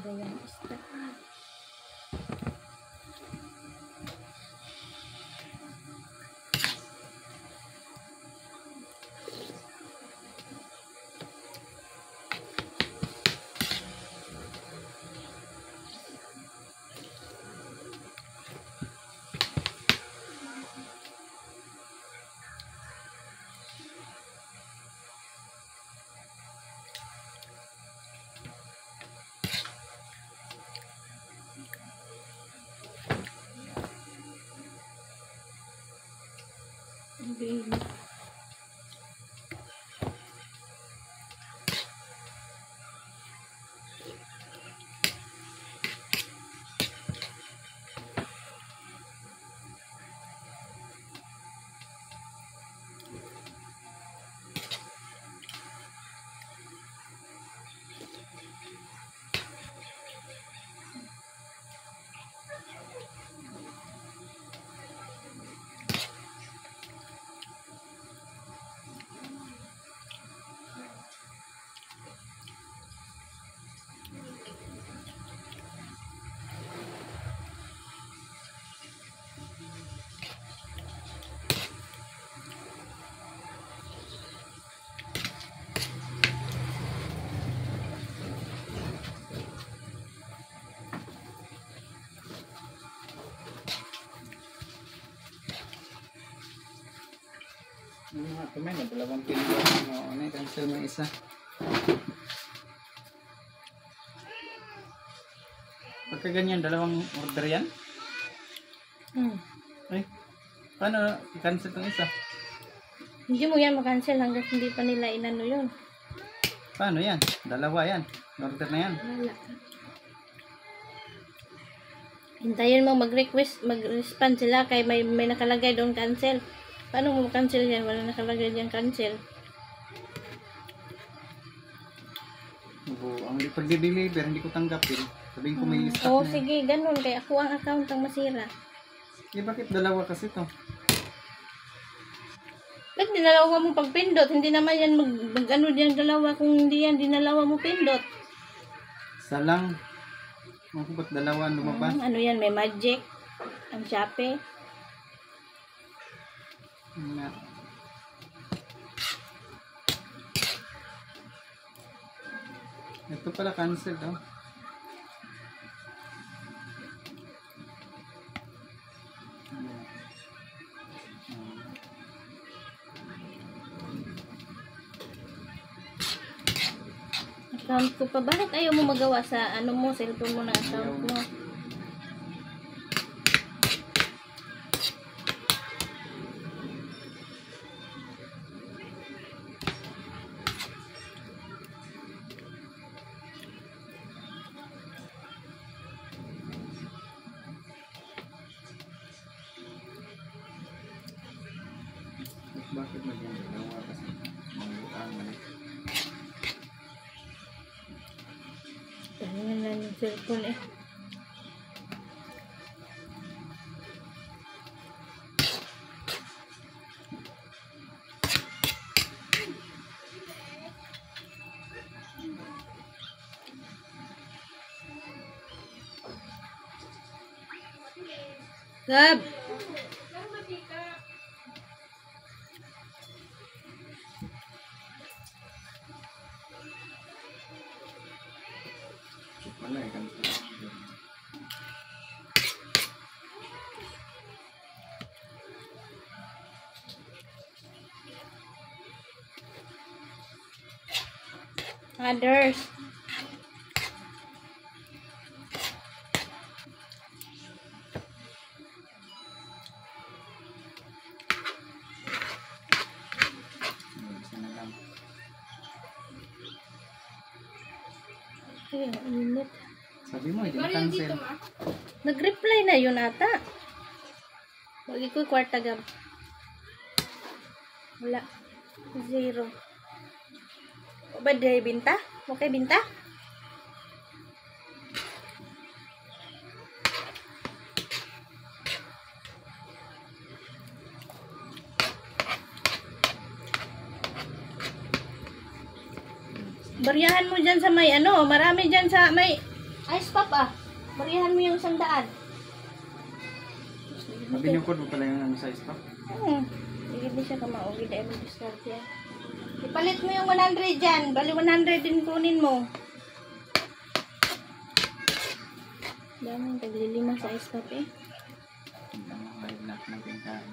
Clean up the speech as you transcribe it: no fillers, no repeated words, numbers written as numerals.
Ganda yan. Isda. Okay. Mga kamay na dalawang kilo. Ano yung cancel mo isa? Pagka ganyan, dalawang order yan? Ay, paano i-cancel itong isa? Hindi mo yan makancel hanggang hindi pa nila inano yun. Paano yan? Dalawa yan. Order na yan. Wala. Hintayin mo mag-respond sila kay may nakalagay doon cancel. Paano mo cancel yan? Wala nakalagay dyan cancel. Ang pag-deliver, hindi ko tanggapin. Sabihin ko may stock Oo, na. sige, ganun. Kaya ako ang account ang masira. Bakit dalawa kasi to? Ba't dinalawa mo pagpindot? Hindi naman yan mag-ano diyan dalawa kung hindi yan dinalawa mo pindot. Isa lang. Ako ba't dalawa lumabas? Ano yan? May magic. Ang Shopee. Na. Ito pala cancel to. Account ko pa. Bakit ayaw mo magawa sa ano mo, cellphone mo na account mo? Bakit maging dalawa kasi mag-utang na. Ano na yung cellphone eh. Gab! Wala eh, cancel. Others. Isa na lang. Ay, ang init. Sabi mo, hindi na-cancel. Nag-reply na yun ata. Wag ko kwarta gab. Wala. Zero. O ba day binta? Okay binta? Bariyahan mo dyan sa may ano, marami dyan sa may Ice pop ah. Barihan mo yung 100. Sabi niyo ko pala yung ano sa stock. Hindi siya kamauwi dahil mag-discard yan. Ipalit mo yung 100 dyan. Bali 100 din kunin mo. Dami, taglilima sa ice pop eh. Hindi lang ako high block ng pintaan.